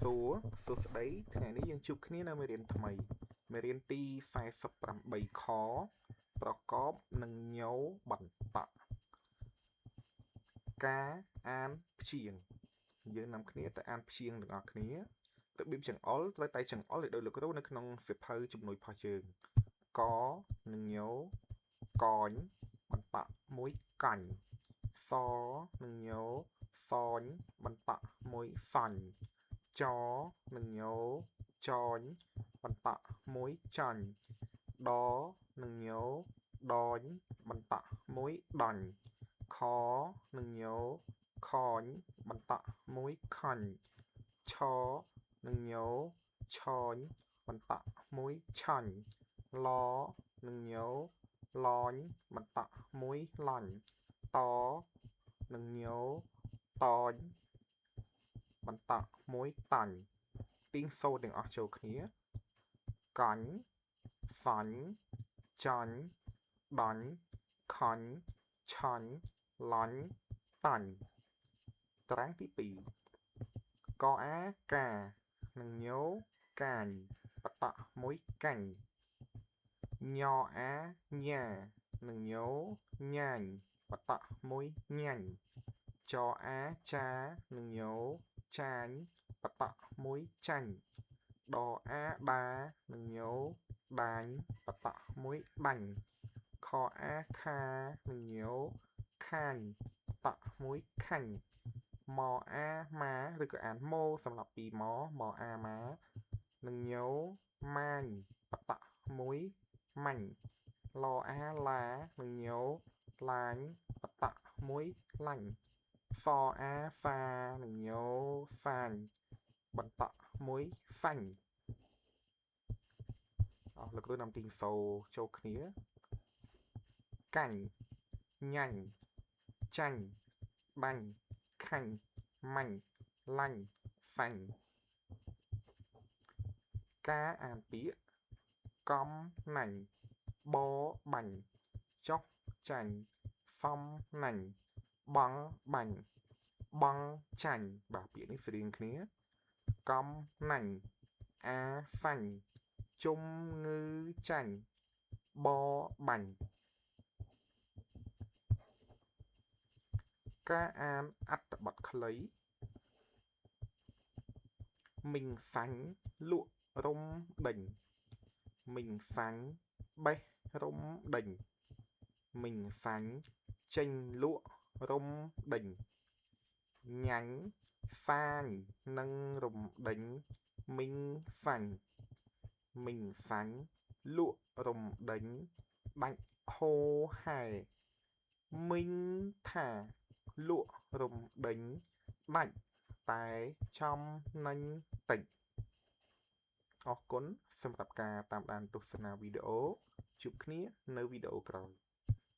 សួស្តីថ្ងៃនេះយើងជួបគ្នានៅមេរៀនថ្មីមេរៀនទី48ខប្រកបនឹងញោបន្តការអានព្យាង្គយើងនាំគ្នាទៅអានព្យាង្គទាំងអស់គ្នារបៀបចង្អុលត្រូវតែចង្អុលឲ្យដោយលោកគ្រូនៅក្នុងសៀវភៅជំនួយផុសជើងកនឹងញោកញបន្តមួយកាញ់សនឹងញោសញបន្តមួយសាញ់ចនឹងញោចញបន្តមួយចាញ់ដនឹងញោដញបន្តមួយដាញ់ខនឹងញោខញបន្តមួយខាញ់ឆនឹងញោឆញបន្តមួយឆាញ់ឡនឹងញោឡញបន្តមួយឡាញ់តនឹងញោតញបន្តមួយតាញ់ទីងសូទាំងអស់ចូលគ្នាកាញ់សាញ់ចាញ់ដាញ់ខាញ់ឆាញ់ឡាញ់តាញ់តារាងទី2កអាកានឹងញោកាញបន្តមួយកាញ់ញអាញ៉ានឹងញោញ៉ាញបន្តមួយញ៉ាញ់ចអាចានឹងញោចាញបន្តមួយចាញ់ដអាដានឹងញោដាញបន្តមួយដាញ់ខអាខានឹងញោខាញបន្តមួយខាញ់ម៉អាម៉ាឬក៏អានម៉ូសម្រាប់ពីម៉អាម៉ានឹងញោម៉ាញបន្តមួយម៉ាញ់ឡអាឡានឹងញោឡាញបន្តមួយឡាញ់ហ្វអាហ្វានឹងញោហ្វាញបន្តមួយហ្វាញ់លោកគ្រូនាំទីងសូចូលគ្នាកាញ់ញ៉ាញ់ចាញ់បាញ់ខាញ់ម៉ាញ់ឡាញ់ហ្វាញ់ការអានពាក្យកំណាញ់បបាញ់ចុះចាញ់សំណាញ់បង់បាញ់បង់ចាញ់បាទពាក្យនេះស្រៀងគ្នាកំណាញ់អាហ្វាញ់ជំងឺចាញ់បបាញ់ការអានអត្ថបទខ្លីមីងសាញ់លក់រុំដេញមីងសាញ់បេះរុំដេញមីងសាញ់ចេញលក់រុំដេញញ៉ាញ់សាញនិងរុំដេញមីងសាញ់មីងសាញ់លក់រុំដេញដាច់ហូហែមីងថាលក់រុំដេញដាច់តែចំណេញតិចអរគុណសម្រាប់ការតាមដានទស្សនាវីដេអូជួបគ្នានៅវីដេអូក្រោយ